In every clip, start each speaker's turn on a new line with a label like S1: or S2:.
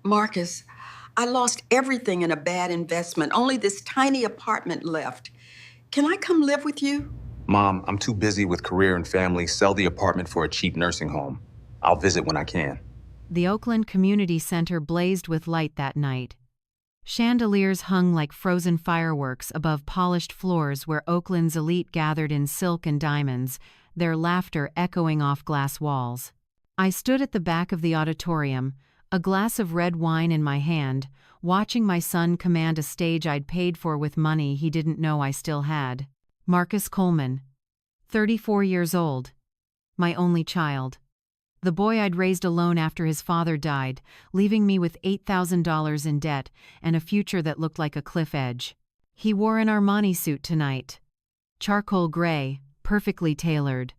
S1: Marcus, I lost everything in a bad investment, only this tiny apartment left. Can I come live with you?
S2: Mom, I'm too busy with career and family. Sell the apartment for a cheap nursing home. I'll visit when I can.
S3: The Oakland Community Center blazed with light that night. Chandeliers hung like frozen fireworks above polished floors where Oakland's elite gathered in silk and diamonds, their laughter echoing off glass walls. I stood at the back of the auditorium, a glass of red wine in my hand, watching my son command a stage I'd paid for with money he didn't know I still had. Marcus Coleman, 34 years old. My only child. The boy I'd raised alone after his father died, leaving me with $8,000 in debt and a future that looked like a cliff edge. He wore an Armani suit tonight. Charcoal gray, perfectly tailored.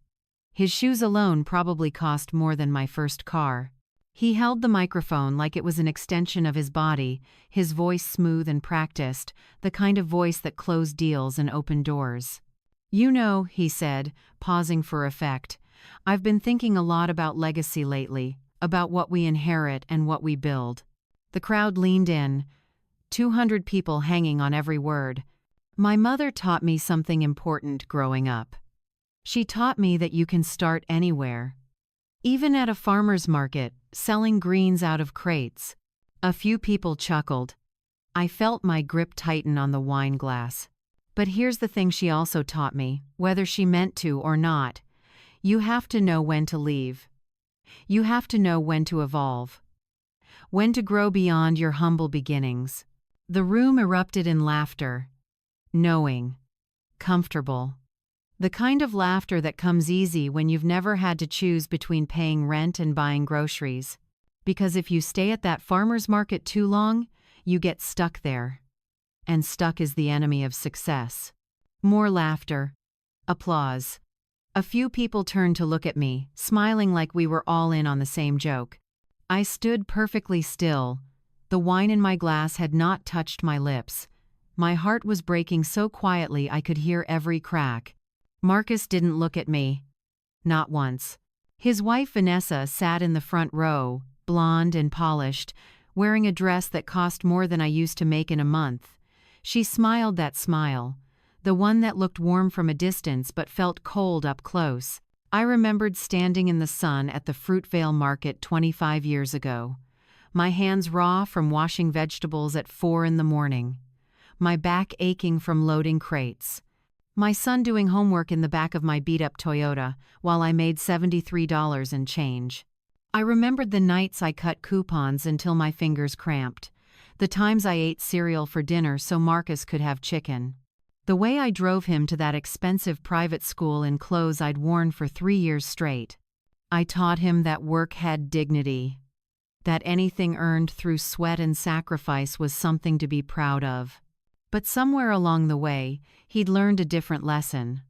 S3: His shoes alone probably cost more than my first car. He held the microphone like it was an extension of his body, his voice smooth and practiced, the kind of voice that closed deals and opened doors. "You know," he said, pausing for effect, "I've been thinking a lot about legacy lately, about what we inherit and what we build." The crowd leaned in, 200 people hanging on every word. My mother taught me something important growing up. She taught me that you can start anywhere. Even at a farmer's market, selling greens out of crates. A few people chuckled. I felt my grip tighten on the wine glass. But here's the thing she also taught me, whether she meant to or not. You have to know when to leave. You have to know when to evolve. When to grow beyond your humble beginnings. The room erupted in laughter. Knowing. Comfortable. The kind of laughter that comes easy when you've never had to choose between paying rent and buying groceries. Because if you stay at that farmer's market too long, you get stuck there. And stuck is the enemy of success. More laughter. Applause. A few people turned to look at me, smiling like we were all in on the same joke. I stood perfectly still. The wine in my glass had not touched my lips. My heart was breaking so quietly I could hear every crack. Marcus didn't look at me. Not once. His wife Vanessa sat in the front row, blonde and polished, wearing a dress that cost more than I used to make in a month. She smiled that smile, the one that looked warm from a distance but felt cold up close. I remembered standing in the sun at the Fruitvale Market 25 years ago. My hands raw from washing vegetables at 4 in the morning. My back aching from loading crates. My son doing homework in the back of my beat-up Toyota while I made $73 and change. I remembered the nights I cut coupons until my fingers cramped. The times I ate cereal for dinner so Marcus could have chicken. The way I drove him to that expensive private school in clothes I'd worn for 3 years straight. I taught him that work had dignity. That anything earned through sweat and sacrifice was something to be proud of. But somewhere along the way, he'd learned a different lesson.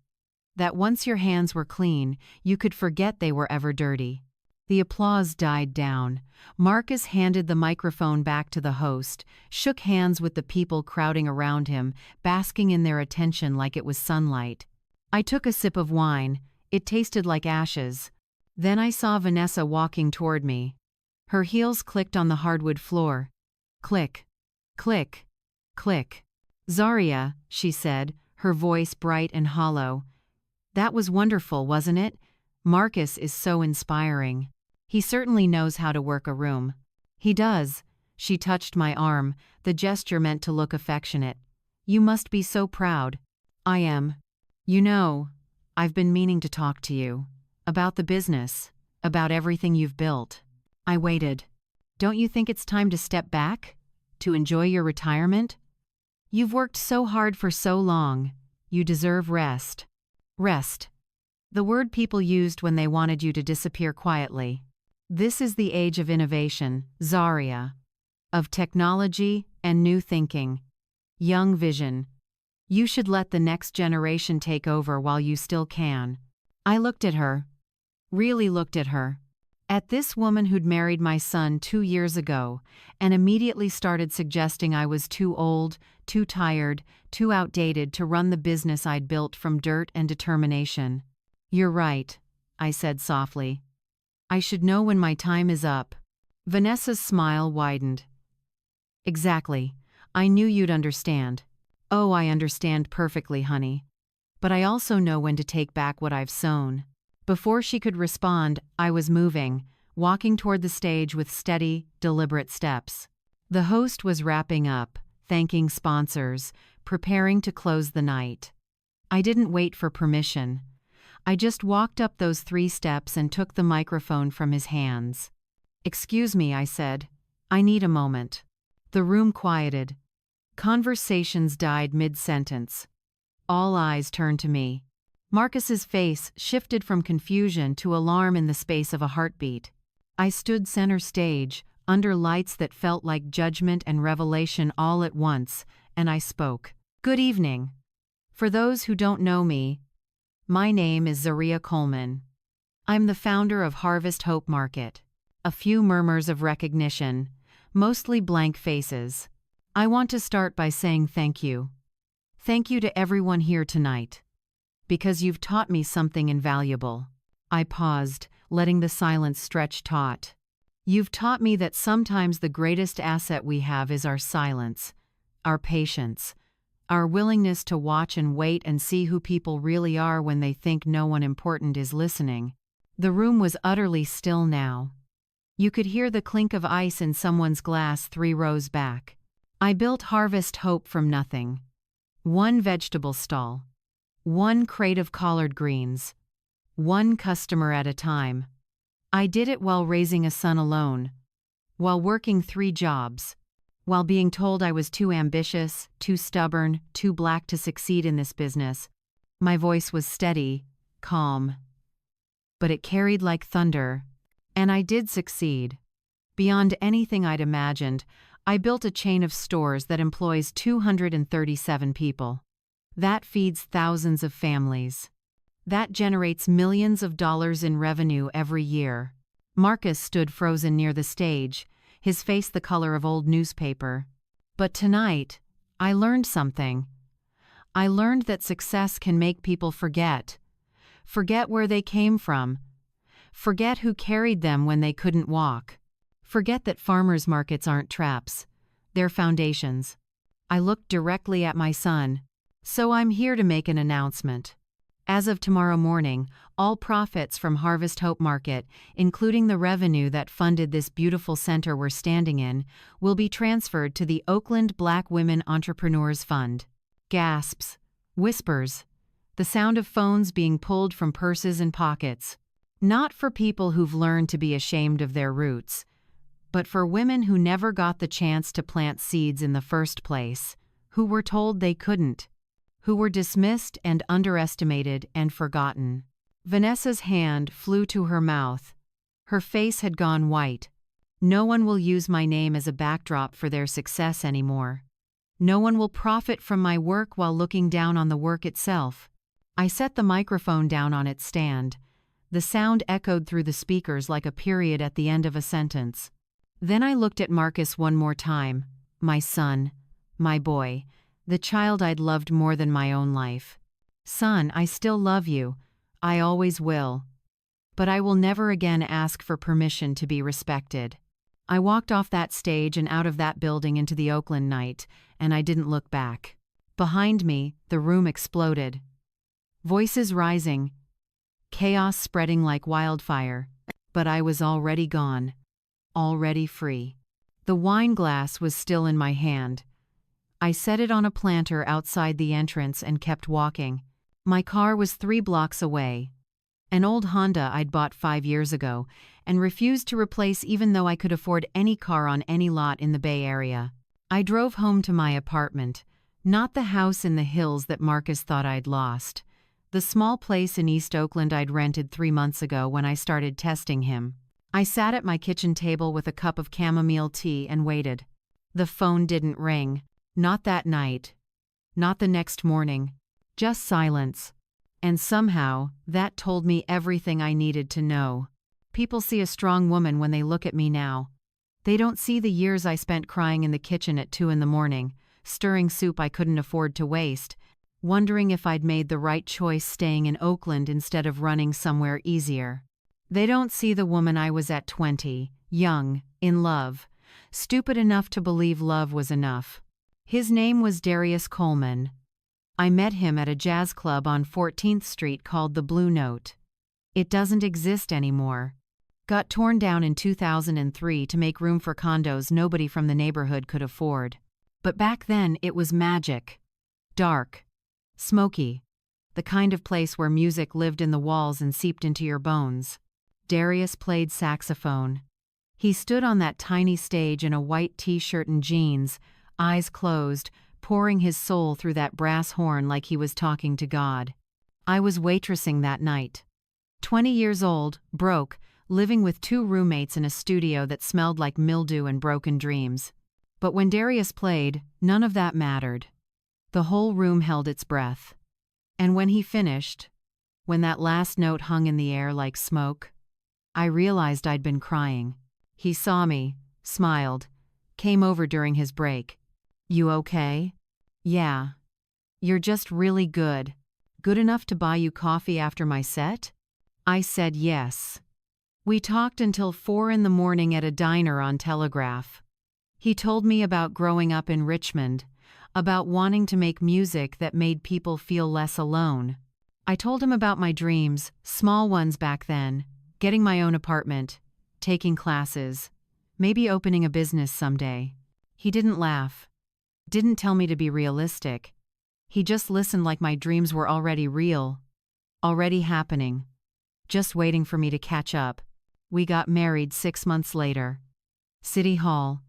S3: That once your hands were clean, you could forget they were ever dirty. The applause died down. Marcus handed the microphone back to the host, shook hands with the people crowding around him, basking in their attention like it was sunlight. I took a sip of wine. It tasted like ashes. Then I saw Vanessa walking toward me. Her heels clicked on the hardwood floor. Click. Click. Click. "Zaria," she said, her voice bright and hollow. "That was wonderful, wasn't it? Marcus is so inspiring. He certainly knows how to work a room." "He does." She touched my arm, the gesture meant to look affectionate. "You must be so proud." "I am. You know, I've been meaning to talk to you. About the business. About everything you've built." I waited. "Don't you think it's time to step back? To enjoy your retirement? You've worked so hard for so long. You deserve rest." Rest. The word people used when they wanted you to disappear quietly. This is the age of innovation, Zaria. Of technology and new thinking. Young vision. You should let the next generation take over while you still can. I looked at her. Really looked at her. At this woman who'd married my son 2 years ago, and immediately started suggesting I was too old, too tired, too outdated to run the business I'd built from dirt and determination. "You're right," I said softly. "I should know when my time is up." Vanessa's smile widened. Exactly. I knew you'd understand. Oh, I understand perfectly, honey. But I also know when to take back what I've sown. Before she could respond, I was moving, walking toward the stage with steady, deliberate steps. The host was wrapping up, thanking sponsors, preparing to close the night. I didn't wait for permission. I just walked up those 3 steps and took the microphone from his hands. "Excuse me," I said. "I need a moment." The room quieted. Conversations died mid-sentence. All eyes turned to me. Marcus's face shifted from confusion to alarm in the space of a heartbeat. I stood center stage, under lights that felt like judgment and revelation all at once, and I spoke. "Good evening. For those who don't know me, my name is Zaria Coleman. I'm the founder of Harvest Hope Market." A few murmurs of recognition, mostly blank faces. "I want to start by saying thank you. Thank you to everyone here tonight. Because you've taught me something invaluable." I paused, letting the silence stretch taut. "You've taught me that sometimes the greatest asset we have is our silence, our patience, our willingness to watch and wait and see who people really are when they think no one important is listening." The room was utterly still now. You could hear the clink of ice in someone's glass 3 rows back. I built Harvest Hope from nothing. 1 vegetable stall. 1 crate of collard greens. 1 customer at a time. I did it while raising a son alone. While working 3 jobs. While being told I was too ambitious, too stubborn, too black to succeed in this business. My voice was steady, calm. But it carried like thunder. And I did succeed. Beyond anything I'd imagined, I built a chain of stores that employs 237 people. That feeds thousands of families. That generates millions of dollars in revenue every year. Marcus stood frozen near the stage, his face the color of old newspaper. But tonight, I learned something. I learned that success can make people forget. Forget where they came from. Forget who carried them when they couldn't walk. Forget that farmers' markets aren't traps. They're foundations. I looked directly at my son. "So I'm here to make an announcement. As of tomorrow morning, all profits from Harvest Hope Market, including the revenue that funded this beautiful center we're standing in, will be transferred to the Oakland Black Women Entrepreneurs Fund." Gasps. Whispers. The sound of phones being pulled from purses and pockets. Not for people who've learned to be ashamed of their roots, but for women who never got the chance to plant seeds in the first place, who were told they couldn't, who were dismissed and underestimated and forgotten. Vanessa's hand flew to her mouth. Her face had gone white. "No one will use my name as a backdrop for their success anymore. No one will profit from my work while looking down on the work itself." I set the microphone down on its stand. The sound echoed through the speakers like a period at the end of a sentence. Then I looked at Marcus one more time. My son. My boy. The child I'd loved more than my own life. "Son, I still love you. I always will. But I will never again ask for permission to be respected." I walked off that stage and out of that building into the Oakland night, and I didn't look back. Behind me, the room exploded. Voices rising. Chaos spreading like wildfire. But I was already gone. Already free. The wine glass was still in my hand. I set it on a planter outside the entrance and kept walking. My car was 3 blocks away. An old Honda I'd bought 5 years ago and refused to replace even though I could afford any car on any lot in the Bay Area. I drove home to my apartment, not the house in the hills that Marcus thought I'd lost. The small place in East Oakland I'd rented 3 months ago when I started testing him. I sat at my kitchen table with a cup of chamomile tea and waited. The phone didn't ring. Not that night. Not the next morning. Just silence. And somehow, that told me everything I needed to know. People see a strong woman when they look at me now. They don't see the years I spent crying in the kitchen at 2 in the morning, stirring soup I couldn't afford to waste, wondering if I'd made the right choice staying in Oakland instead of running somewhere easier. They don't see the woman I was at 20, young, in love, stupid enough to believe love was enough. His name was Darius Coleman. I met him at a jazz club on 14th Street called the Blue Note. It doesn't exist anymore. Got torn down in 2003 to make room for condos nobody from the neighborhood could afford. But back then it was magic. Dark. Smoky. The kind of place where music lived in the walls and seeped into your bones. Darius played saxophone. He stood on that tiny stage in a white t-shirt and jeans, eyes closed, pouring his soul through that brass horn like he was talking to God. I was waitressing that night. 20 years old, broke, living with 2 roommates in a studio that smelled like mildew and broken dreams. But when Darius played, none of that mattered. The whole room held its breath. And when he finished, when that last note hung in the air like smoke, I realized I'd been crying. He saw me, smiled, came over during his break. "You okay?" "Yeah." "You're just really good. Good enough to buy you coffee after my set?" I said yes. We talked until 4 in the morning at a diner on Telegraph. He told me about growing up in Richmond, about wanting to make music that made people feel less alone. I told him about my dreams, small ones back then, getting my own apartment, taking classes, maybe opening a business someday. He didn't laugh, didn't tell me to be realistic. He just listened like my dreams were already real, already happening, just waiting for me to catch up. We got married 6 months later. City Hall.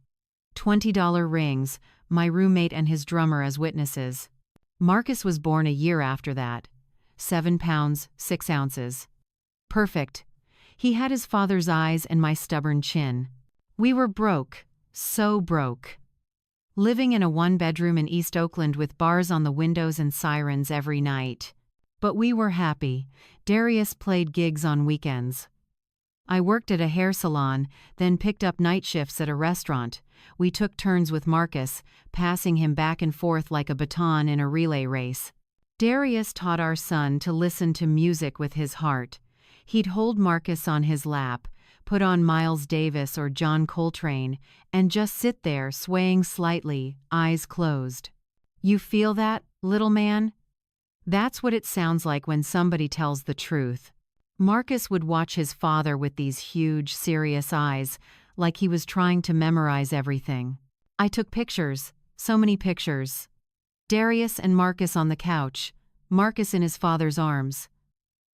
S3: $20 rings, my roommate and his drummer as witnesses. Marcus was born a year after that. 7 pounds, 6 ounces. Perfect. He had his father's eyes and my stubborn chin. We were broke, so broke. Living in a 1-bedroom in East Oakland with bars on the windows and sirens every night. But we were happy. Darius played gigs on weekends. I worked at a hair salon, then picked up night shifts at a restaurant. We took turns with Marcus, passing him back and forth like a baton in a relay race. Darius taught our son to listen to music with his heart. He'd hold Marcus on his lap, put on Miles Davis or John Coltrane, and just sit there swaying slightly, eyes closed. "You feel that, little man?" That's what it sounds like when somebody tells the truth. Marcus would watch his father with these huge, serious eyes, like he was trying to memorize everything. I took pictures, so many pictures. Darius and Marcus on the couch, Marcus in his father's arms.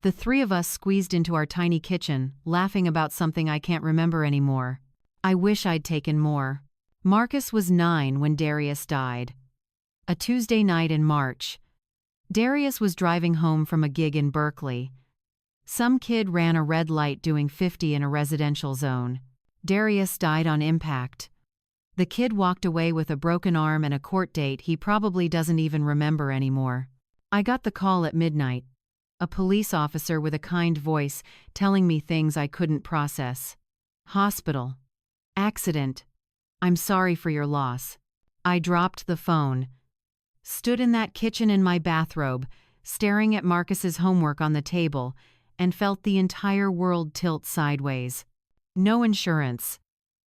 S3: The 3 of us squeezed into our tiny kitchen, laughing about something I can't remember anymore. I wish I'd taken more. Marcus was 9 when Darius died. A Tuesday night in March. Darius was driving home from a gig in Berkeley. Some kid ran a red light doing 50 in a residential zone. Darius died on impact. The kid walked away with a broken arm and a court date he probably doesn't even remember anymore. I got the call at midnight. A police officer with a kind voice telling me things I couldn't process. Hospital. Accident. I'm sorry for your loss. I dropped the phone. Stood in that kitchen in my bathrobe, staring at Marcus's homework on the table, and felt the entire world tilt sideways. No insurance.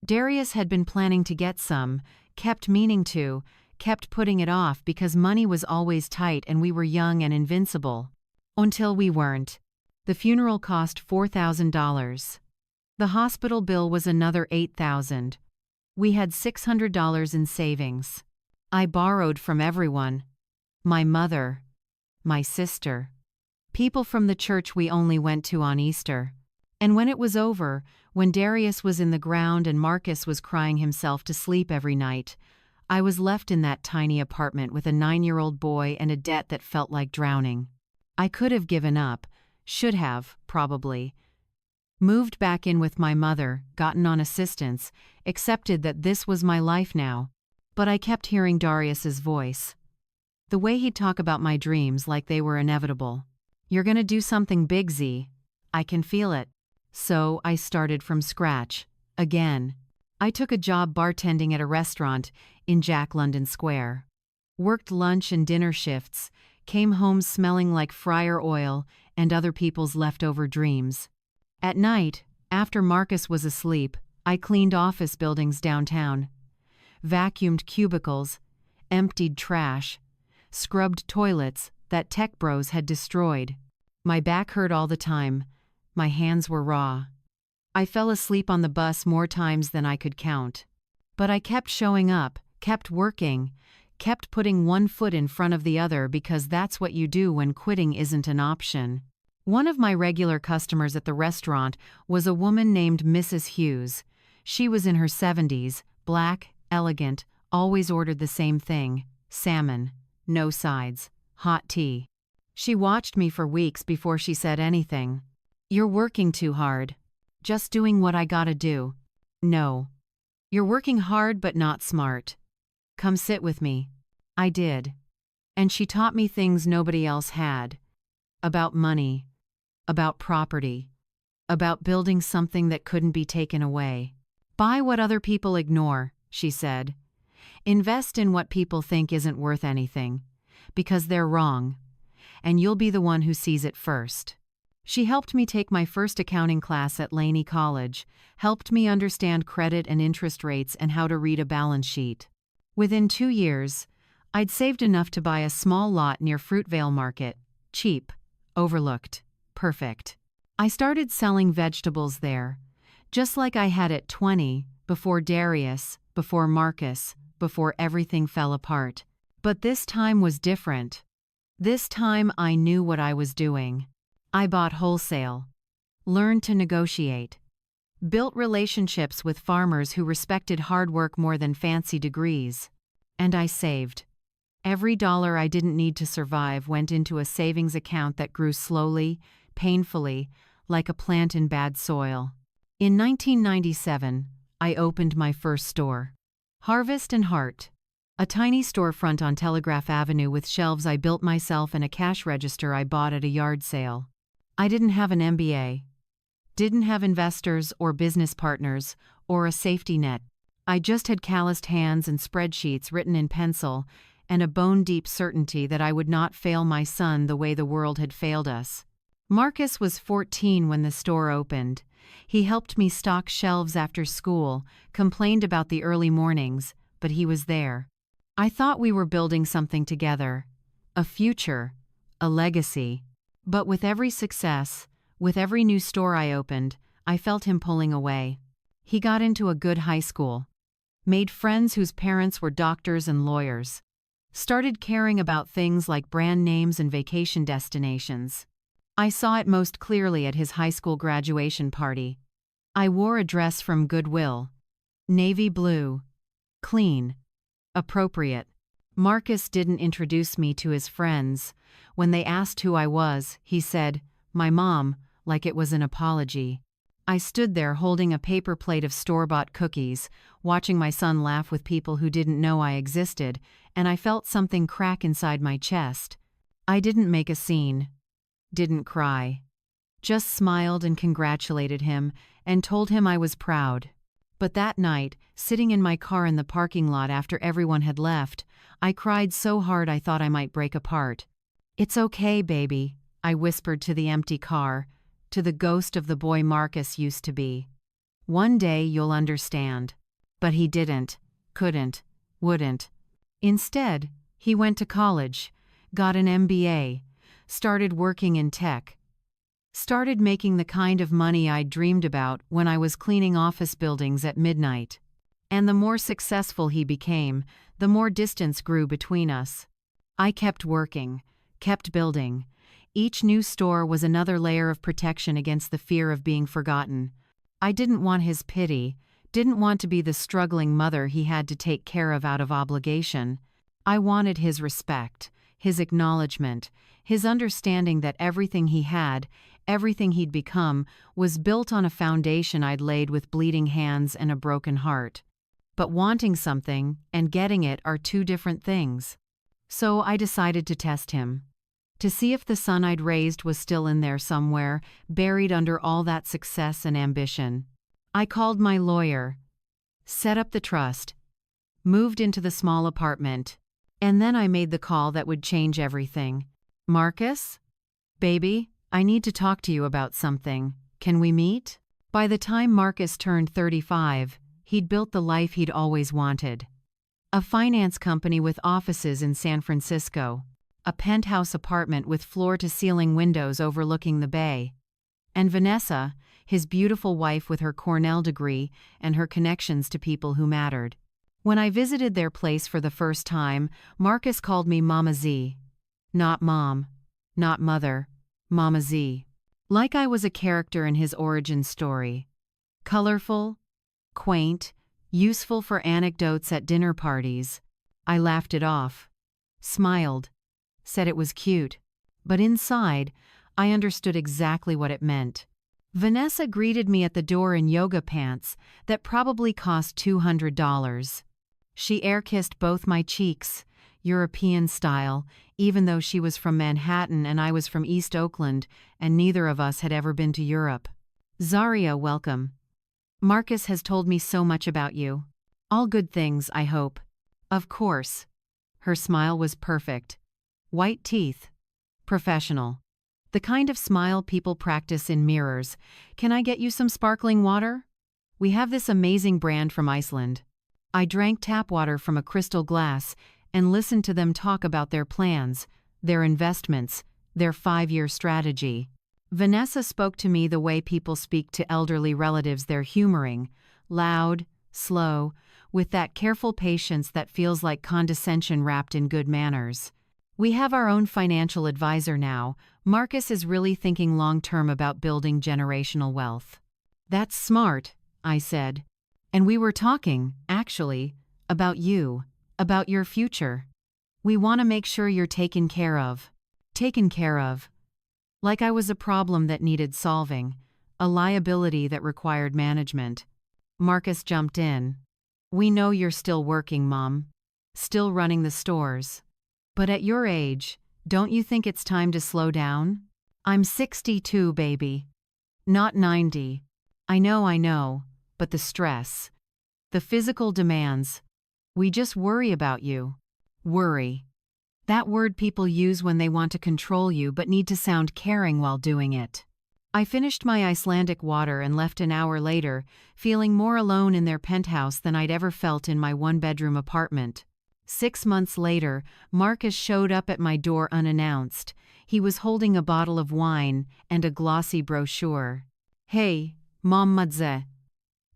S3: Darius had been planning to get some, kept meaning to, kept putting it off because money was always tight and we were young and invincible. Until we weren't. The funeral cost $4,000. The hospital bill was another $8,000. We had $600 in savings. I borrowed from everyone. My mother. My sister. People from the church we only went to on Easter. And when it was over, when Darius was in the ground and Marcus was crying himself to sleep every night, I was left in that tiny apartment with a 9-year-old boy and a debt that felt like drowning. I could have given up, should have, probably. Moved back in with my mother, gotten on assistance, accepted that this was my life now. But I kept hearing Darius's voice. The way he'd talk about my dreams like they were inevitable. "You're gonna do something big, Z. I can feel it." So I started from scratch. Again. I took a job bartending at a restaurant in Jack London Square. Worked lunch and dinner shifts, came home smelling like fryer oil and other people's leftover dreams. At night, after Marcus was asleep, I cleaned office buildings downtown, vacuumed cubicles, emptied trash, scrubbed toilets that tech bros had destroyed. My back hurt all the time. My hands were raw. I fell asleep on the bus more times than I could count. But I kept showing up, kept working, kept putting one foot in front of the other because that's what you do when quitting isn't an option. One of my regular customers at the restaurant was a woman named Mrs. Hughes. She was in her 70s, black, elegant, always ordered the same thing: salmon, no sides, hot tea. She watched me for weeks before she said anything. "You're working too hard. Just doing what I gotta do." "No. You're working hard but not smart. Come sit with me." I did. And she taught me things nobody else had. About money. About property. About building something that couldn't be taken away. Buy what other people ignore, she said. Invest in what people think isn't worth anything, because they're wrong, and you'll be the one who sees it first. She helped me take my first accounting class at Laney College, helped me understand credit and interest rates and how to read a balance sheet. Within 2 years, I'd saved enough to buy a small lot near Fruitvale Market. Cheap, overlooked, perfect. I started selling vegetables there, just like I had at 20, before Darius, before Marcus, before everything fell apart. But this time was different. This time I knew what I was doing. I bought wholesale, learned to negotiate, built relationships with farmers who respected hard work more than fancy degrees. And I saved. Every dollar I didn't need to survive went into a savings account that grew slowly, painfully, like a plant in bad soil. In 1997, I opened my first store. Harvest and Heart. A tiny storefront on Telegraph Avenue with shelves I built myself and a cash register I bought at a yard sale. I didn't have an MBA. Didn't have investors or business partners or a safety net. I just had calloused hands and spreadsheets written in pencil and a bone-deep certainty that I would not fail my son the way the world had failed us. Marcus was 14 when the store opened. He helped me stock shelves after school, complained about the early mornings, but he was there. I thought we were building something together. A future. A legacy. But with every success, with every new store I opened, I felt him pulling away. He got into a good high school. Made friends whose parents were doctors and lawyers. Started caring about things like brand names and vacation destinations. I saw it most clearly at his high school graduation party. I wore a dress from Goodwill. Navy blue. Clean. Appropriate. Marcus didn't introduce me to his friends. When they asked who I was, he said, "My mom," like it was an apology. I stood there holding a paper plate of store-bought cookies, watching my son laugh with people who didn't know I existed, and I felt something crack inside my chest. I didn't make a scene. Didn't cry. Just smiled and congratulated him and told him I was proud. But that night, sitting in my car in the parking lot after everyone had left, I cried so hard I thought I might break apart. "It's okay, baby," I whispered to the empty car, to the ghost of the boy Marcus used to be. "One day you'll understand." But he didn't, couldn't, wouldn't. Instead, he went to college, got an MBA, started working in tech. Started making the kind of money I'd dreamed about when I was cleaning office buildings at midnight. And the more successful he became, the more distance grew between us. I kept working, kept building. Each new store was another layer of protection against the fear of being forgotten. I didn't want his pity, didn't want to be the struggling mother he had to take care of out of obligation. I wanted his respect, his acknowledgement, his understanding that everything he had, everything he'd become, was built on a foundation I'd laid with bleeding hands and a broken heart. But wanting something and getting it are two different things. So I decided to test him. To see if the son I'd raised was still in there somewhere, buried under all that success and ambition. I called my lawyer, set up the trust, moved into the small apartment, and then I made the call that would change everything. "Marcus? Baby, I need to talk to you about something. Can we meet? By the time Marcus turned 35, he'd built the life he'd always wanted. A finance company with offices in San Francisco, a penthouse apartment with floor-to-ceiling windows overlooking the bay, and Vanessa, his beautiful wife with her Cornell degree and her connections to people who mattered. When I visited their place for the first time, Marcus called me Mama Z. Not Mom, not Mother, Mama Z. Like I was a character in his origin story. Colorful, quaint, useful for anecdotes at dinner parties. I laughed it off, smiled, said it was cute, but inside, I understood exactly what it meant. Vanessa greeted me at the door in yoga pants that probably cost $200. She air-kissed both my cheeks, European style, even though she was from Manhattan and I was from East Oakland, and neither of us had ever been to Europe. Zaria, welcome. Marcus has told me so much about you. All good things, I hope. Of course. Her smile was perfect. White teeth. Professional. The kind of smile people practice in mirrors. Can I get you some sparkling water? We have this amazing brand from Iceland. I drank tap water from a crystal glass and listened to them talk about their plans, their investments, their 5-year strategy. Vanessa spoke to me the way people speak to elderly relatives they're humoring, loud, slow, with that careful patience that feels like condescension wrapped in good manners. We have our own financial advisor now. Marcus is really thinking long-term about building generational wealth. That's smart, I said. And we were talking, actually, about you, about your future. We want to make sure you're taken care of. Taken care of. Like I was a problem that needed solving, a liability that required management. Marcus jumped in. We know you're still working, Mom. Still running the stores. But at your age, don't you think it's time to slow down? I'm 62, baby. Not 90. I know, but the stress. The physical demands. We just worry about you. Worry. That word people use when they want to control you but need to sound caring while doing it. I finished my Icelandic water and left an hour later, feeling more alone in their penthouse than I'd ever felt in my one-bedroom apartment. 6 months later, Marcus showed up at my door unannounced. He was holding a bottle of wine and a glossy brochure. Hey, Mammadze.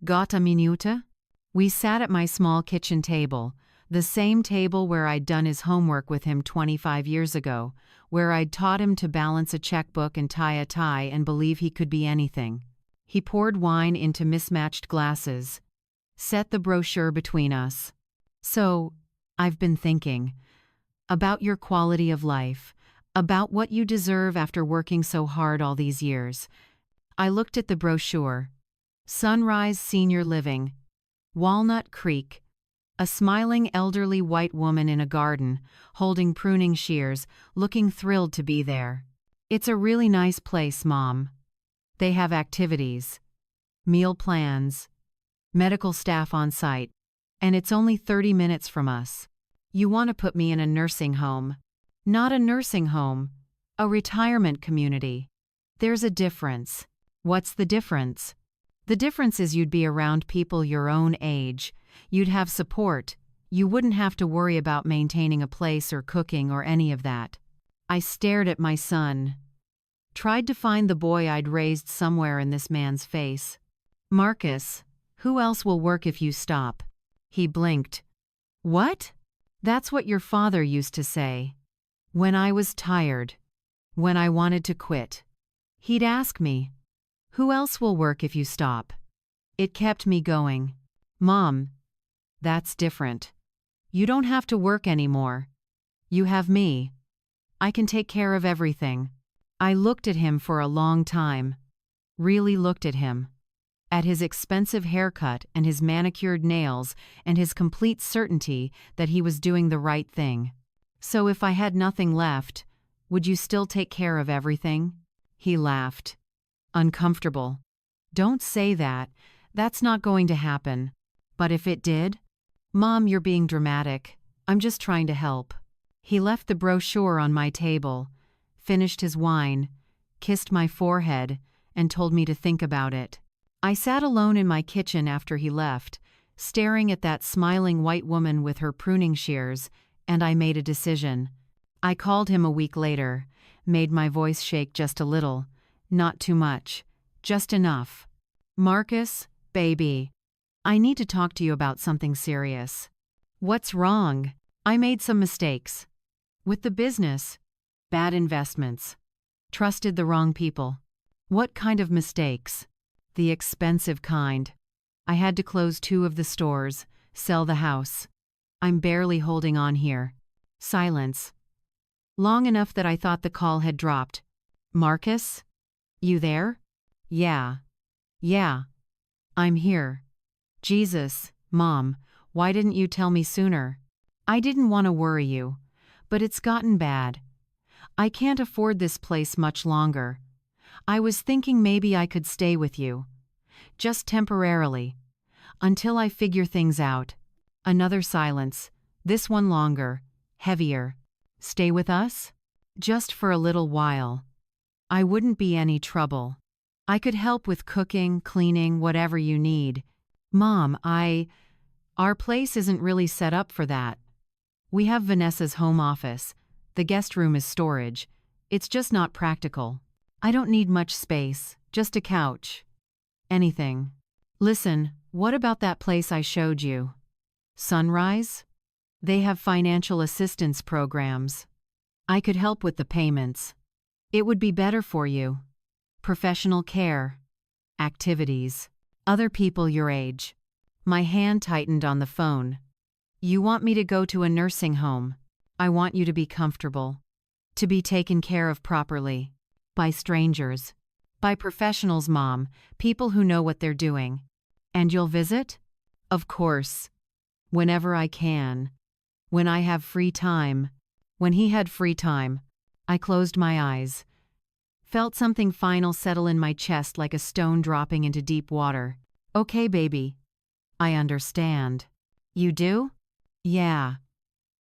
S3: Got a minuta? We sat at my small kitchen table, the same table where I'd done his homework with him 25 years ago, where I'd taught him to balance a checkbook and tie a tie and believe he could be anything. He poured wine into mismatched glasses, set the brochure between us. So, I've been thinking about your quality of life, about what you deserve after working so hard all these years. I looked at the brochure. Sunrise Senior Living, Walnut Creek. A smiling elderly white woman in a garden, holding pruning shears, looking thrilled to be there. It's a really nice place, Mom. They have activities, meal plans, medical staff on site, and it's only 30 minutes from us. You want to put me in a nursing home. Not a nursing home, a retirement community. There's a difference. What's the difference? The difference is you'd be around people your own age. You'd have support. You wouldn't have to worry about maintaining a place or cooking or any of that. I stared at my son. Tried to find the boy I'd raised somewhere in this man's face. Marcus, who else will work if you stop? He blinked. What? That's what your father used to say. When I was tired. When I wanted to quit. He'd ask me, who else will work if you stop? It kept me going. Mom, that's different. You don't have to work anymore. You have me. I can take care of everything. I looked at him for a long time. Really looked at him. At his expensive haircut and his manicured nails and his complete certainty that he was doing the right thing. So if I had nothing left, would you still take care of everything? He laughed. Uncomfortable. Don't say that. That's not going to happen. But if it did? Mom, you're being dramatic. I'm just trying to help. He left the brochure on my table, finished his wine, kissed my forehead, and told me to think about it. I sat alone in my kitchen after he left, staring at that smiling white woman with her pruning shears, and I made a decision. I called him a week later, made my voice shake just a little, not too much, just enough. Marcus, baby, I need to talk to you about something serious. What's wrong? I made some mistakes. With the business, bad investments, trusted the wrong people. What kind of mistakes? The expensive kind. I had to close 2 of the stores, sell the house. I'm barely holding on here. Silence. Long enough that I thought the call had dropped. Marcus? You there? Yeah. I'm here. Jesus, Mom, why didn't you tell me sooner? I didn't want to worry you, but it's gotten bad. I can't afford this place much longer. I was thinking maybe I could stay with you. Just temporarily. Until I figure things out. Another silence. This one longer. Heavier. Stay with us? Just for a little while. I wouldn't be any trouble. I could help with cooking, cleaning, whatever you need. Mom, Our place isn't really set up for that. We have Vanessa's home office. The guest room is storage. It's just not practical. I don't need much space, just a couch. Anything. Listen, what about that place I showed you? Sunrise? They have financial assistance programs. I could help with the payments. It would be better for you. Professional care. Activities. Other people your age. My hand tightened on the phone. You want me to go to a nursing home. I want you to be comfortable. To be taken care of properly. By strangers. By professionals, Mom, people who know what they're doing. And you'll visit? Of course. Whenever I can. When I have free time. When he had free time. I closed my eyes. Felt something final settle in my chest like a stone dropping into deep water. Okay, baby. I understand. You do? Yeah.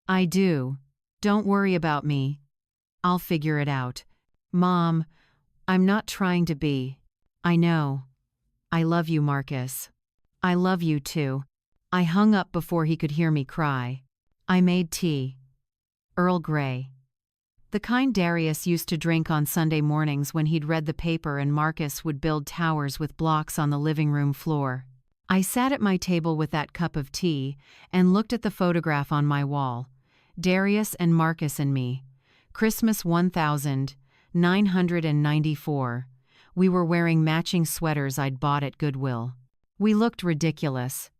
S3: I do. Don't worry about me. I'll figure it out. Mom, I'm not trying to be. I know. I love you, Marcus. I love you too. I hung up before he could hear me cry. I made tea. Earl Grey. The kind Darius used to drink on Sunday mornings when he'd read the paper and Marcus would build towers with blocks on the living room floor. I sat at my table with that cup of tea and looked at the photograph on my wall. Darius and Marcus and me. Christmas 1994. We were wearing matching sweaters I'd bought at Goodwill. We looked ridiculous.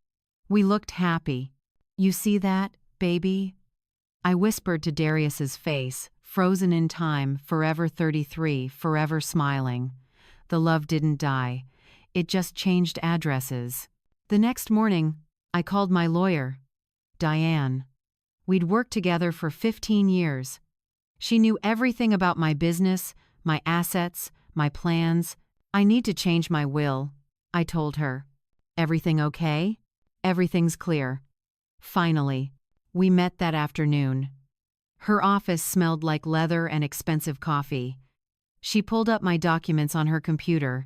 S3: We looked happy. You see that, baby? I whispered to Darius's face, frozen in time, forever 33, forever smiling. The love didn't die. It just changed addresses. The next morning, I called my lawyer, Diane. We'd worked together for 15 years. She knew everything about my business, my assets, my plans. I need to change my will, I told her. Everything okay? Everything's clear. Finally, we met that afternoon. Her office smelled like leather and expensive coffee. She pulled up my documents on her computer,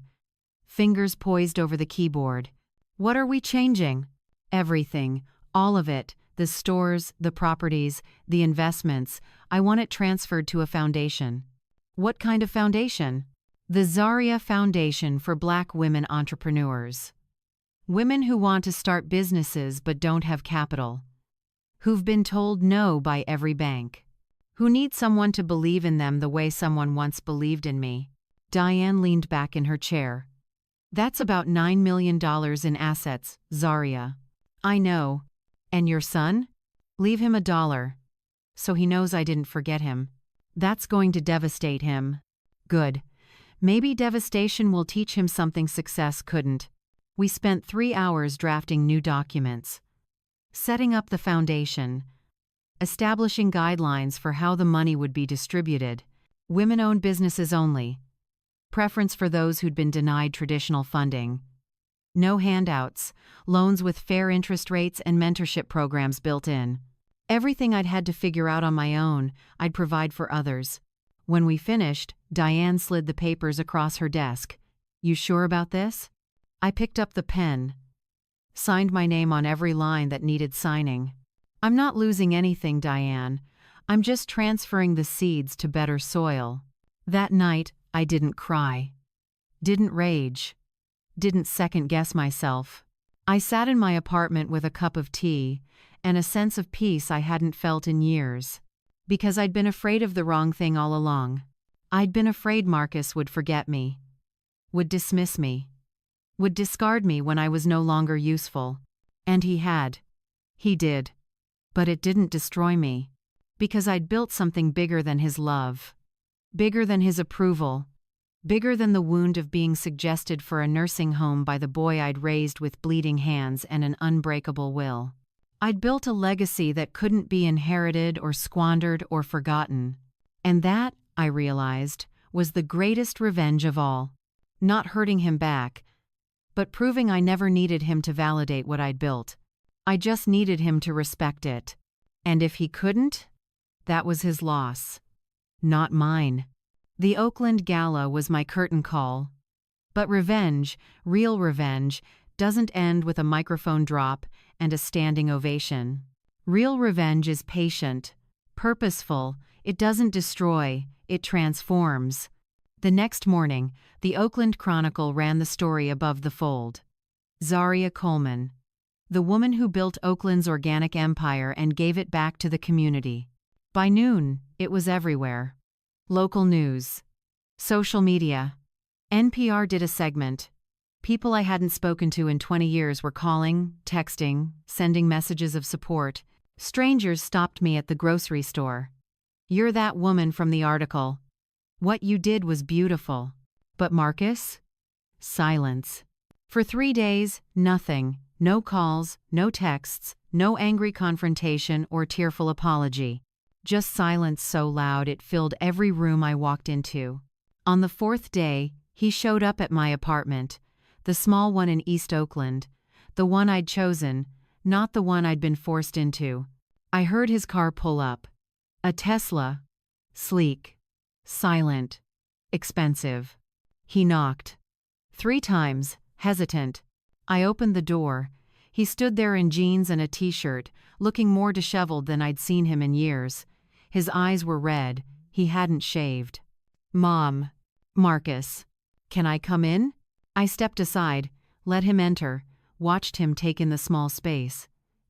S3: fingers poised over the keyboard. What are we changing? Everything, all of it, the stores, the properties, the investments. I want it transferred to a foundation. What kind of foundation? The Zaria Foundation for Black Women Entrepreneurs. Women who want to start businesses but don't have capital. Who've been told no by every bank. Who need someone to believe in them the way someone once believed in me. Diane leaned back in her chair. That's about $9 million in assets, Zaria. I know. And your son? Leave him $1. So he knows I didn't forget him. That's going to devastate him. Good. Maybe devastation will teach him something success couldn't. We spent 3 hours drafting new documents. Setting up the foundation. Establishing guidelines for how the money would be distributed. Women-owned businesses only. Preference for those who'd been denied traditional funding. No handouts, loans with fair interest rates and mentorship programs built in. Everything I'd had to figure out on my own, I'd provide for others. When we finished, Diane slid the papers across her desk. You sure about this? I picked up the pen, signed my name on every line that needed signing. I'm not losing anything, Diane. I'm just transferring the seeds to better soil. That night, I didn't cry, didn't rage, didn't second-guess myself. I sat in my apartment with a cup of tea and a sense of peace I hadn't felt in years. Because I'd been afraid of the wrong thing all along. I'd been afraid Marcus would forget me, would dismiss me, would discard me when I was no longer useful. And he had. He did. But it didn't destroy me. Because I'd built something bigger than his love. Bigger than his approval. Bigger than the wound of being suggested for a nursing home by the boy I'd raised with bleeding hands and an unbreakable will. I'd built a legacy that couldn't be inherited or squandered or forgotten. And that, I realized, was the greatest revenge of all. Not hurting him back, but proving I never needed him to validate what I'd built. I just needed him to respect it. And if he couldn't, that was his loss. Not mine. The Oakland Gala was my curtain call. But revenge, real revenge, doesn't end with a microphone drop and a standing ovation. Real revenge is patient, purposeful. It doesn't destroy, it transforms. The next morning, the Oakland Chronicle ran the story above the fold. Zaria Coleman, the woman who built Oakland's organic empire and gave it back to the community. By noon, it was everywhere. Local news, social media. NPR did a segment. People I hadn't spoken to in 20 years were calling, texting, sending messages of support. Strangers stopped me at the grocery store. "You're that woman from the article. What you did was beautiful." But Marcus? Silence. For 3 days, nothing. No calls, no texts, no angry confrontation or tearful apology. Just silence so loud it filled every room I walked into. On the 4th day, he showed up at my apartment, the small one in East Oakland, the one I'd chosen, not the one I'd been forced into. I heard his car pull up. A Tesla. Sleek. Silent. Expensive. He knocked. 3 times, hesitant. I opened the door. He stood there in jeans and a t-shirt, looking more disheveled than I'd seen him in years. His eyes were red. He hadn't shaved. "Mom." "Marcus. Can I come in?" I stepped aside, let him enter, watched him take in the small space.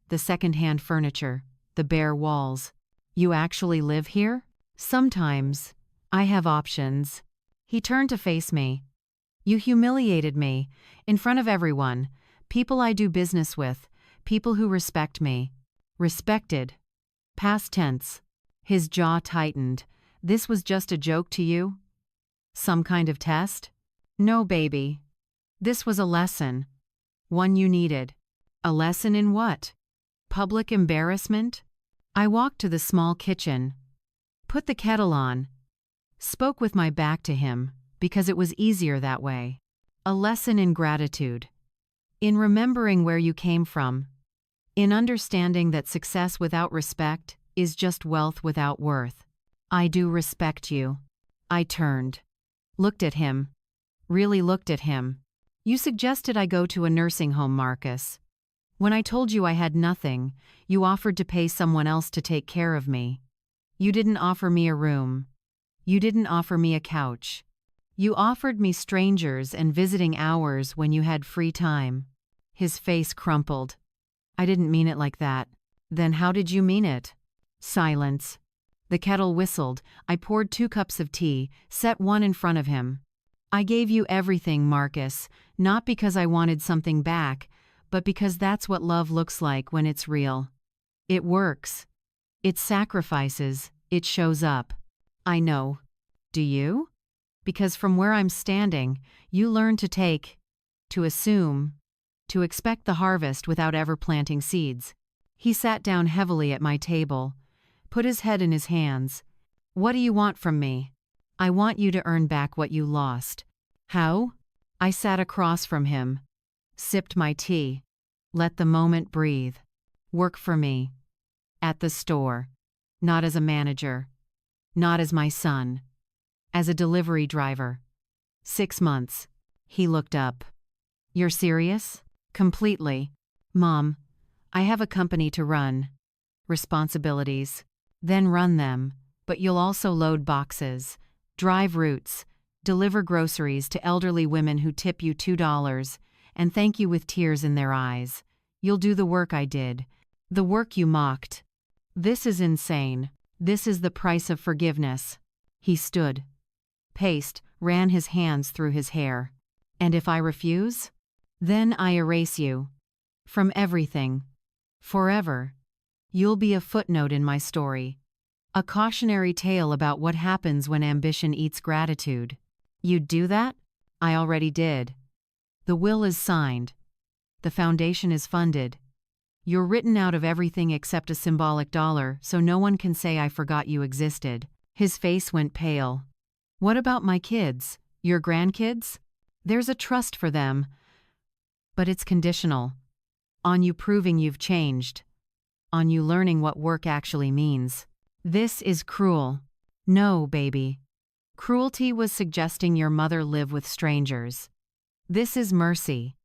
S3: The second-hand furniture, the bare walls. "You actually live here?" "Sometimes. I have options." He turned to face me. "You humiliated me, in front of everyone, people I do business with, people who respect me." Respected. Past tense. His jaw tightened. "This was just a joke to you? Some kind of test?" "No, baby. This was a lesson. One you needed." "A lesson in what? Public embarrassment?" I walked to the small kitchen, put the kettle on, spoke with my back to him, because it was easier that way. "A lesson in gratitude. In remembering where you came from. In understanding that success without respect is just wealth without worth. I do respect you." I turned. Looked at him. Really looked at him. "You suggested I go to a nursing home, Marcus. When I told you I had nothing, you offered to pay someone else to take care of me. You didn't offer me a room. You didn't offer me a couch. You offered me strangers and visiting hours when you had free time." His face crumpled. "I didn't mean it like that." "Then how did you mean it?" Silence. The kettle whistled. I poured 2 cups of tea, set one in front of him. "I gave you everything, Marcus, not because I wanted something back, but because that's what love looks like when it's real. It works. It sacrifices. It shows up." "I know. Do you? Because from where I'm standing, you learn to take, to assume, to expect the harvest without ever planting seeds." He sat down heavily at my table, put his head in his hands. "What do you want from me?" "I want you to earn back what you lost." "How?" I sat across from him, sipped my tea, let the moment breathe. "Work for me. At the store. Not as a manager. Not as my son. As a delivery driver. 6 months." He looked up. You're serious? Completely. Mom, I have a company to run. Responsibilities. Then run them, but you'll also load boxes, drive routes, deliver groceries to elderly women who tip you $2 and thank you with tears in their eyes. You'll do the work I did, the work you mocked. This is insane. This is the price of forgiveness. He stood, paced, ran his hands through his hair. And if I refuse? Then I erase you. From everything. Forever. You'll be a footnote in my story. A cautionary tale about what happens when ambition eats gratitude. You'd do that? I already did. The will is signed. The foundation is funded. You're written out of everything except a symbolic dollar, so no one can say I forgot you existed. His face went pale. What about my kids? Your grandkids? There's a trust for them. But it's conditional. On you proving you've changed. On you learning what work actually means. This is cruel. No, baby. Cruelty was suggesting your mother live with strangers. This is mercy.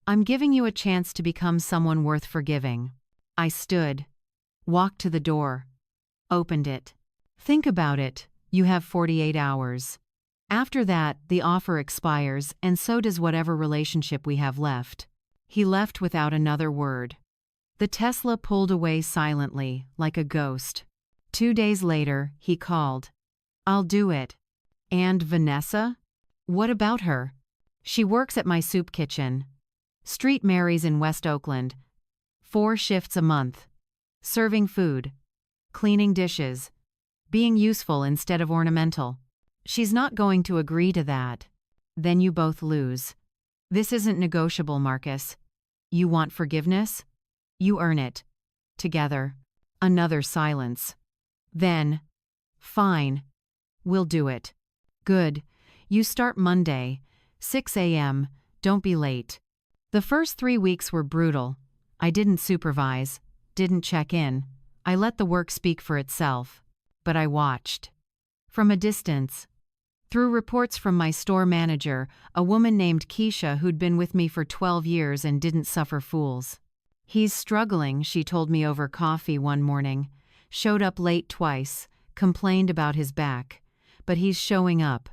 S3: I'm giving you a chance to become someone worth forgiving. I stood, walked to the door, opened it. Think about it. You have 48 hours. After that, the offer expires, and so does whatever relationship we have left. He left without another word. The Tesla pulled away silently, like a ghost. 2 days later, he called. I'll do it. And Vanessa? What about her? She works at my soup kitchen. Street Mary's in West Oakland. 4 shifts a month. Serving food. Cleaning dishes. Being useful instead of ornamental. She's not going to agree to that. Then you both lose. This isn't negotiable, Marcus. You want forgiveness? You earn it. Together. Another silence. Then, fine. We'll do it. Good. You start Monday, 6 a.m., don't be late. The first 3 weeks were brutal. I didn't supervise, didn't check in. I let the work speak for itself. But I watched. From a distance. Through reports from my store manager, a woman named Keisha who'd been with me for 12 years and didn't suffer fools. He's struggling, she told me over coffee one morning. Showed up late twice, complained about his back. But he's showing up.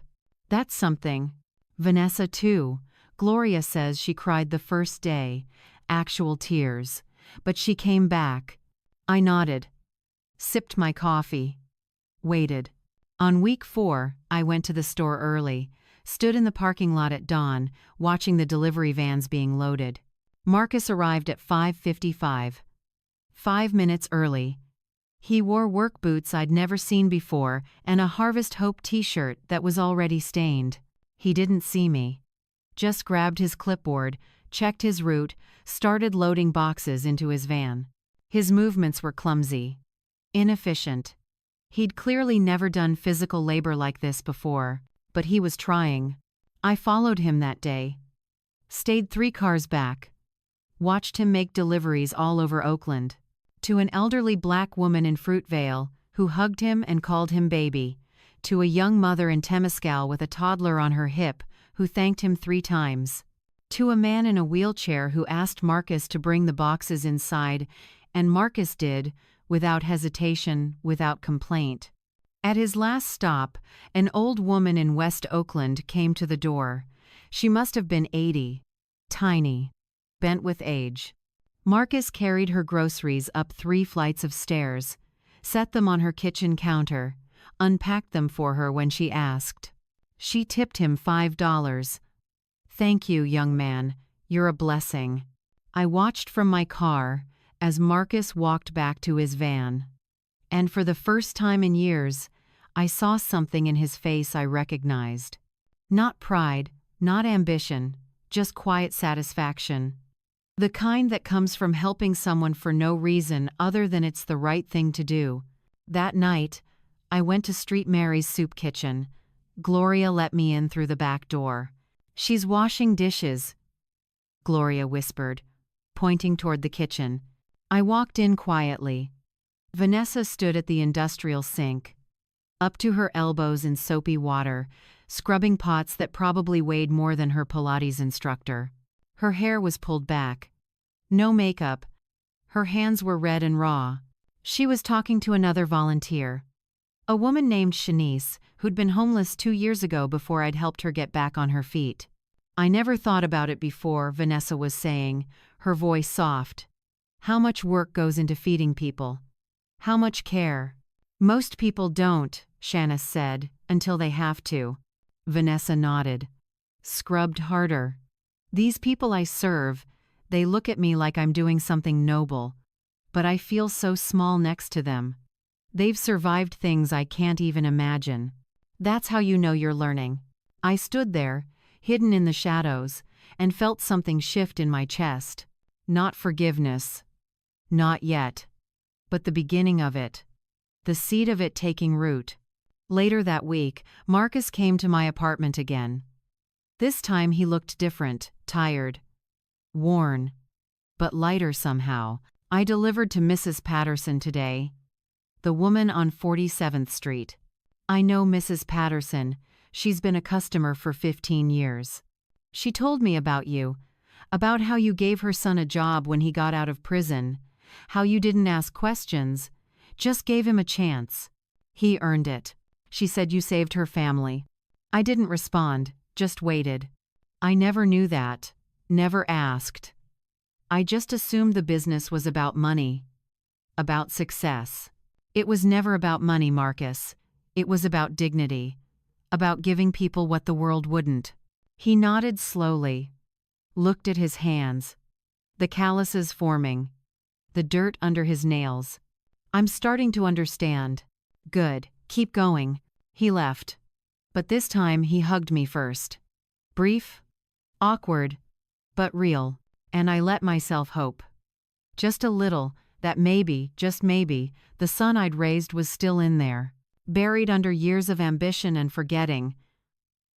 S3: That's something. Vanessa too. Gloria says she cried the first day. Actual tears. But she came back. I nodded. Sipped my coffee. Waited. On week 4, I went to the store early. Stood in the parking lot at dawn, watching the delivery vans being loaded. Marcus arrived at 5:55. 5 minutes early. He wore work boots I'd never seen before and a Harvest Hope t-shirt that was already stained. He didn't see me. Just grabbed his clipboard, checked his route, started loading boxes into his van. His movements were clumsy. Inefficient. He'd clearly never done physical labor like this before, but he was trying. I followed him that day. Stayed 3 cars back. Watched him make deliveries all over Oakland. To an elderly black woman in Fruitvale, who hugged him and called him baby. To a young mother in Temescal with a toddler on her hip, who thanked him 3 times. To a man in a wheelchair who asked Marcus to bring the boxes inside, and Marcus did, without hesitation, without complaint. At his last stop, an old woman in West Oakland came to the door. She must have been 80. Tiny. Bent with age. Marcus carried her groceries up 3 flights of stairs, set them on her kitchen counter, unpacked them for her when she asked. She tipped him $5. Thank you, young man. You're a blessing. I watched from my car as Marcus walked back to his van. And for the first time in years, I saw something in his face I recognized. Not pride, not ambition, just quiet satisfaction. The kind that comes from helping someone for no reason other than it's the right thing to do. That night, I went to Street Mary's soup kitchen. Gloria let me in through the back door. She's washing dishes, Gloria whispered, pointing toward the kitchen. I walked in quietly. Vanessa stood at the industrial sink, up to her elbows in soapy water, scrubbing pots that probably weighed more than her Pilates instructor. Her hair was pulled back. No makeup. Her hands were red and raw. She was talking to another volunteer. A woman named Shanice, who'd been homeless 2 years ago before I'd helped her get back on her feet. "I never thought about it before," Vanessa was saying, her voice soft. "How much work goes into feeding people? How much care?" "Most people don't," Shanice said, "until they have to." Vanessa nodded. "Scrubbed harder. These people I serve, they look at me like I'm doing something noble, but I feel so small next to them. They've survived things I can't even imagine. That's how you know you're learning." I stood there, hidden in the shadows, and felt something shift in my chest. Not forgiveness. Not yet. But the beginning of it. The seed of it taking root. Later that week, Marcus came to my apartment again. This time he looked different, tired, worn, but lighter somehow. "I delivered to Mrs. Patterson today. The woman on 47th Street. I know Mrs. Patterson. She's been a customer for 15 years. She told me about you, about how you gave her son a job when he got out of prison, how you didn't ask questions, just gave him a chance. He earned it. She said you saved her family." I didn't respond, just waited. I never knew that, never asked. I just assumed the business was about money, about success. It was never about money, Marcus. It was about dignity, about giving people what the world wouldn't. He nodded slowly, looked at his hands, the calluses forming, the dirt under his nails. "I'm starting to understand." "Good, keep going." He left. But this time he hugged me first. Brief, awkward, but real, and I let myself hope. Just a little, that maybe, just maybe, the son I'd raised was still in there, buried under years of ambition and forgetting,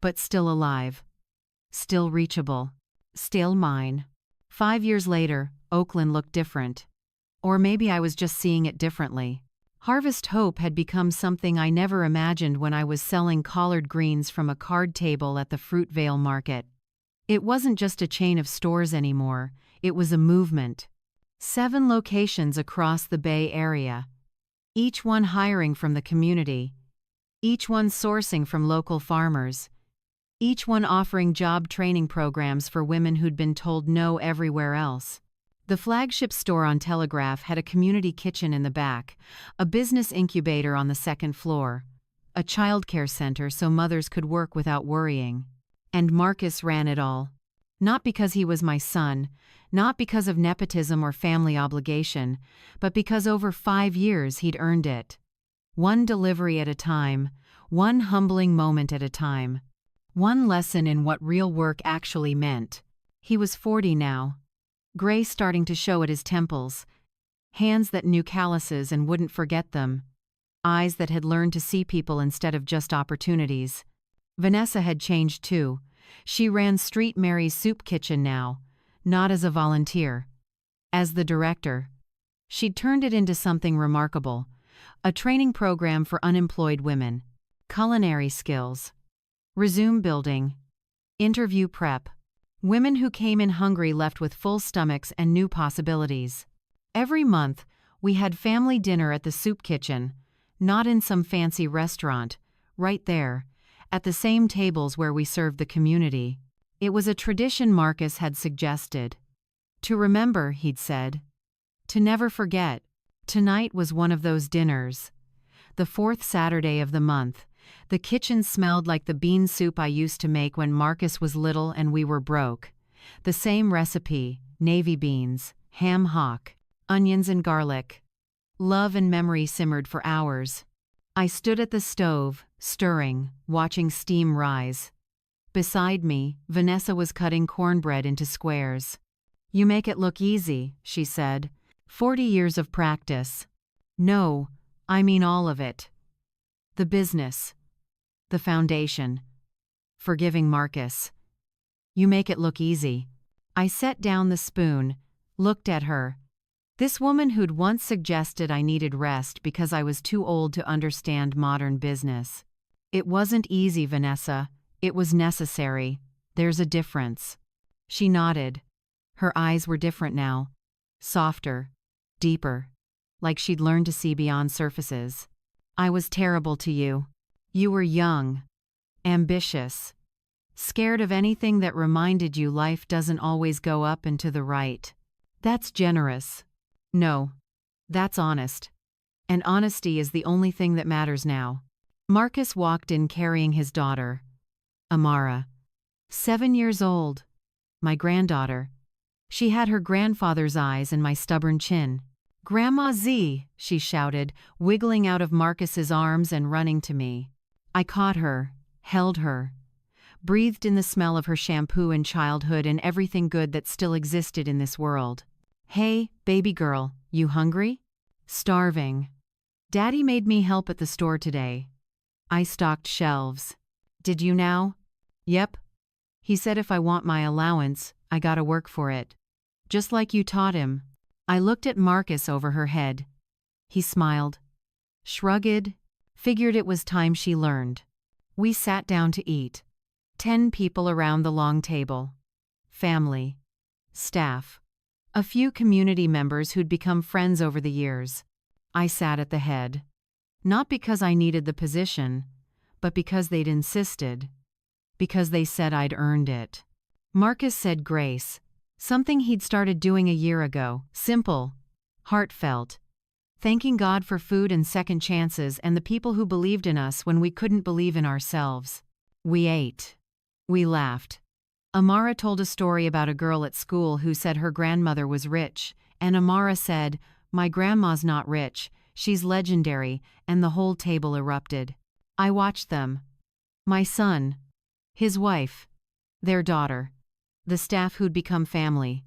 S3: but still alive, still reachable, still mine. 5 years later, Oakland looked different. Or maybe I was just seeing it differently. Harvest Hope had become something I never imagined when I was selling collard greens from a card table at the Fruitvale Market. It wasn't just a chain of stores anymore, it was a movement. 7 locations across the Bay Area. Each one hiring from the community. Each one sourcing from local farmers. Each one offering job training programs for women who'd been told no everywhere else. The flagship store on Telegraph had a community kitchen in the back, a business incubator on the 2nd floor, a childcare center so mothers could work without worrying. And Marcus ran it all. Not because he was my son, not because of nepotism or family obligation, but because over 5 years he'd earned it. One delivery at a time, one humbling moment at a time. One lesson in what real work actually meant. He was 40 now. Gray starting to show at his temples, hands that knew calluses and wouldn't forget them, eyes that had learned to see people instead of just opportunities. Vanessa had changed too. She ran Street Mary's soup kitchen now, not as a volunteer, as the director. She'd turned it into something remarkable, a training program for unemployed women, culinary skills, resume building, interview prep. Women who came in hungry left with full stomachs and new possibilities. Every month, we had family dinner at the soup kitchen, not in some fancy restaurant, right there, at the same tables where we served the community. It was a tradition Marcus had suggested. To remember, he'd said. To never forget. Tonight was one of those dinners. The 4th Saturday of the month. The kitchen smelled like the bean soup I used to make when Marcus was little and we were broke. The same recipe, navy beans, ham hock, onions and garlic. Love and memory simmered for hours. I stood at the stove, stirring, watching steam rise. Beside me, Vanessa was cutting cornbread into squares. "You make it look easy," she said. 40 years of practice. "No, I mean all of it. The business. The foundation. Forgiving Marcus. You make it look easy." I set down the spoon, looked at her. This woman who'd once suggested I needed rest because I was too old to understand modern business. "It wasn't easy, Vanessa," It was necessary. There's a difference. She nodded. Her eyes were different now. Softer. Deeper. Like she'd learned to see beyond surfaces. I was terrible to you. You were young. Ambitious. Scared of anything that reminded you life doesn't always go up and to the right. That's generous. No. That's honest. And honesty is the only thing that matters now. Marcus walked in carrying his daughter. Amara. 7 years old. My granddaughter. She had her grandfather's eyes and my stubborn chin. "Grandma Z," she shouted, wiggling out of Marcus's arms and running to me. I caught her, held her, breathed in the smell of her shampoo and childhood and everything good that still existed in this world. "Hey, baby girl, you hungry?" "Starving. Daddy made me help at the store today." I stocked shelves. "Did you now?" "Yep. He said if I want my allowance, I gotta work for it. Just like you taught him." I looked at Marcus over her head. He smiled. Shrugged. Figured it was time she learned. We sat down to eat. 10 people around the long table. Family. Staff. A few community members who'd become friends over the years. I sat at the head. Not because I needed the position, but because they'd insisted. Because they said I'd earned it. Marcus said grace. Something he'd started doing a year ago. Simple. Heartfelt. Thanking God for food and second chances and the people who believed in us when we couldn't believe in ourselves. We ate. We laughed. Amara told a story about a girl at school who said her grandmother was rich, and Amara said, "My grandma's not rich, she's legendary," and the whole table erupted. I watched them. My son. His wife. Their daughter. The staff who'd become family.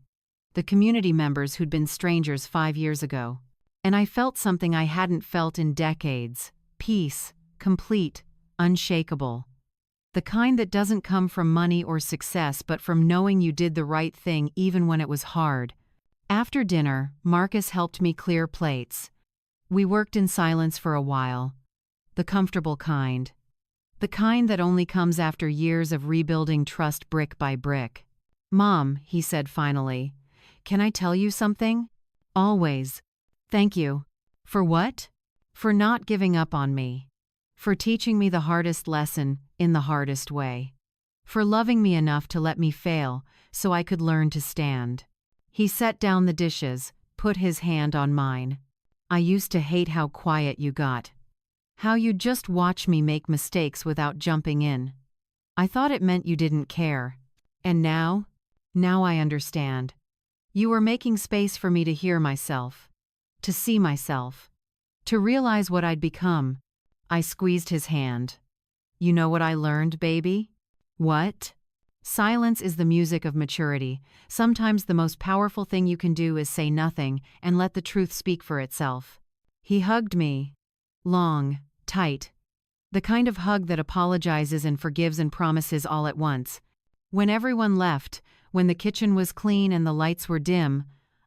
S3: The community members who'd been strangers 5 years ago. And I felt something I hadn't felt in decades. Peace. Complete. Unshakable. The kind that doesn't come from money or success but from knowing you did the right thing even when it was hard. After dinner, Marcus helped me clear plates. We worked in silence for a while. The comfortable kind. The kind that only comes after years of rebuilding trust brick by brick. "Mom," he said finally, "can I tell you something?" "Always." "Thank you." "For what?" "For not giving up on me. For teaching me the hardest lesson in the hardest way. For loving me enough to let me fail so I could learn to stand." He set down the dishes, put his hand on mine. "I used to hate how quiet you got. How you'd just watch me make mistakes without jumping in. I thought it meant you didn't care. And now? Now I understand. You were making space for me to hear myself. To see myself. To realize what I'd become." I squeezed his hand. "You know what I learned, baby?" "What?" "Silence is the music of maturity. Sometimes the most powerful thing you can do is say nothing and let the truth speak for itself." He hugged me. Long, tight. The kind of hug that apologizes and forgives and promises all at once. When everyone left, when the kitchen was clean and the lights were dim,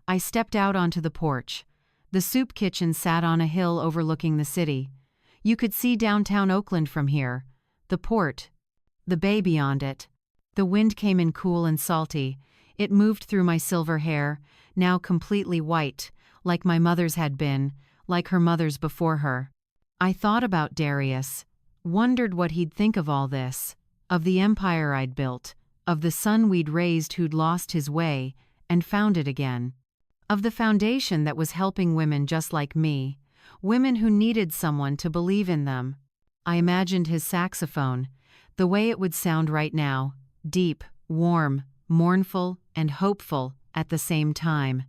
S3: I stepped out onto the porch. The soup kitchen sat on a hill overlooking the city. You could see downtown Oakland from here. The port. The bay beyond it. The wind came in cool and salty. It moved through my silver hair, now completely white, like my mother's had been, like her mother's before her. I thought about Darius, wondered what he'd think of all this, of the empire I'd built, of the son we'd raised who'd lost his way and found it again, of the foundation that was helping women just like me, women who needed someone to believe in them. I imagined his saxophone, the way it would sound right now, deep, warm, mournful, and hopeful at the same time.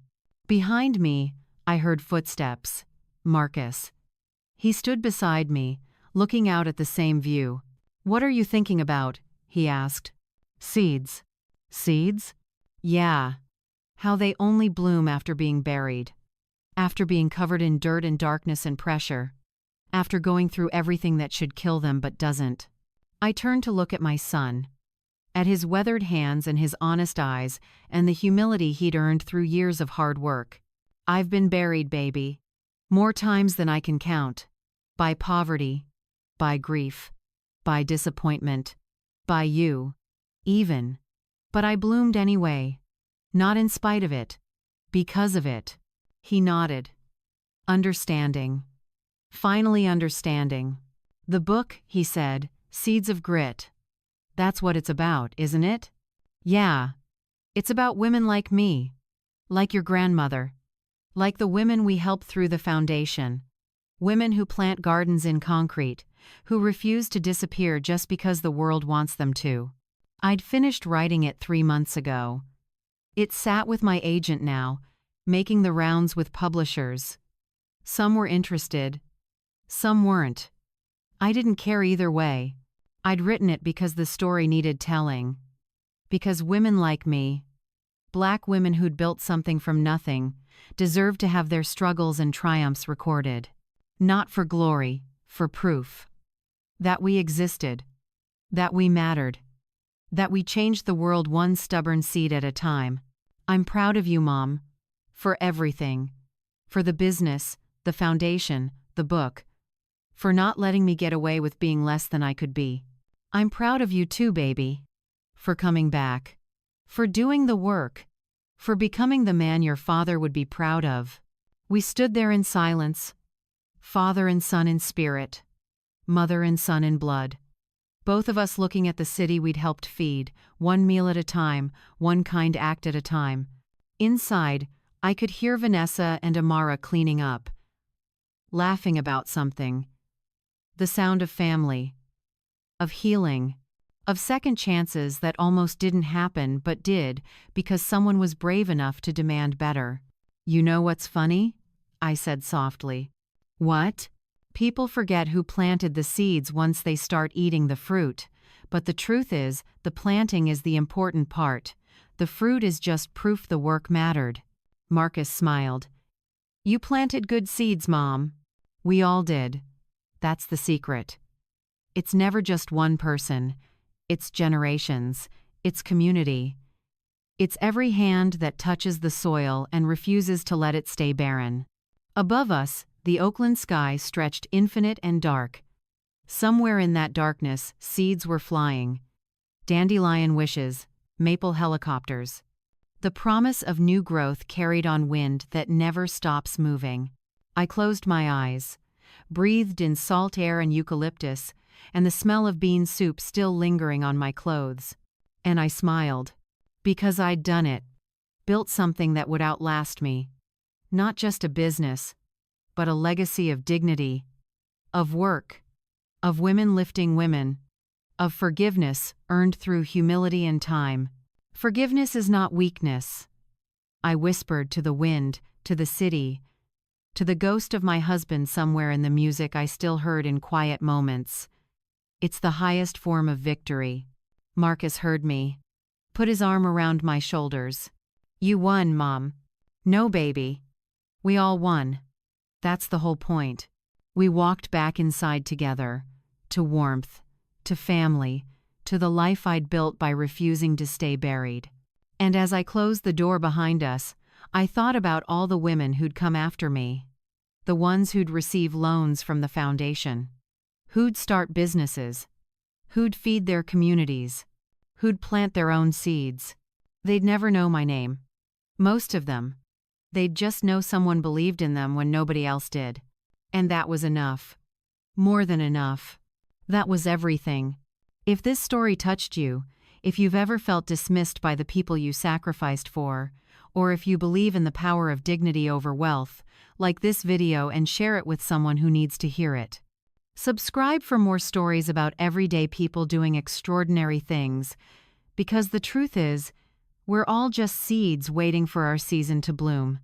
S3: Behind me, I heard footsteps. Marcus. He stood beside me, looking out at the same view. "What are you thinking about?" he asked. "Seeds." "Seeds?" "Yeah. How they only bloom after being buried. After being covered in dirt and darkness and pressure. After going through everything that should kill them but doesn't." I turned to look at my son. At his weathered hands and his honest eyes and the humility he'd earned through years of hard work. "I've been buried, baby. More times than I can count. By poverty. By grief. By disappointment. By you. Even. But I bloomed anyway. Not in spite of it. Because of it. He nodded. Understanding. Finally understanding. The book, he said, Seeds of Grit. That's what it's about, isn't it? Yeah. It's about women like me. Like your grandmother. Like the women we help through the foundation. Women who plant gardens in concrete, who refuse to disappear just because the world wants them to. I'd finished writing it 3 months ago. It sat with my agent now, making the rounds with publishers. Some were interested. Some weren't. I didn't care either way. I'd written it because the story needed telling. Because women like me, black women who'd built something from nothing, deserved to have their struggles and triumphs recorded. Not for glory, for proof. That we existed. That we mattered. That we changed the world one stubborn seed at a time. I'm proud of you, Mom. For everything. For the business, the foundation, the book. For not letting me get away with being less than I could be. I'm proud of you too, baby. For coming back. For doing the work. For becoming the man your father would be proud of. We stood there in silence. Father and son in spirit. Mother and son in blood. Both of us looking at the city we'd helped feed, one meal at a time, one kind act at a time. Inside, I could hear Vanessa and Amara cleaning up. Laughing about something. The sound of family. Of healing. Of second chances that almost didn't happen but did because someone was brave enough to demand better. You know what's funny? I said softly. What? People forget who planted the seeds once they start eating the fruit. But the truth is, the planting is the important part. The fruit is just proof the work mattered. Marcus smiled. You planted good seeds, Mom. We all did. That's the secret. It's never just one person. It's generations. It's community. It's every hand that touches the soil and refuses to let it stay barren. Above us, the Oakland sky stretched infinite and dark. Somewhere in that darkness, seeds were flying. Dandelion wishes, maple helicopters. The promise of new growth carried on wind that never stops moving. I closed my eyes, breathed in salt air and eucalyptus, and the smell of bean soup still lingering on my clothes. And I smiled. Because I'd done it. Built something that would outlast me. Not just a business, but a legacy of dignity, of work, of women lifting women, of forgiveness earned through humility and time. Forgiveness is not weakness. I whispered to the wind, to the city, to the ghost of my husband somewhere in the music I still heard in quiet moments. It's the highest form of victory. Marcus heard me. Put his arm around my shoulders. You won, Mom. No, baby. We all won. That's the whole point. We walked back inside together. To warmth. To family. To the life I'd built by refusing to stay buried. And as I closed the door behind us, I thought about all the women who'd come after me. The ones who'd receive loans from the foundation. Who'd start businesses. Who'd feed their communities. Who'd plant their own seeds. They'd never know my name. Most of them. They'd just know someone believed in them when nobody else did. And that was enough. More than enough. That was everything. If this story touched you, if you've ever felt dismissed by the people you sacrificed for, or if you believe in the power of dignity over wealth, like this video and share it with someone who needs to hear it. Subscribe for more stories about everyday people doing extraordinary things, because the truth is, we're all just seeds waiting for our season to bloom.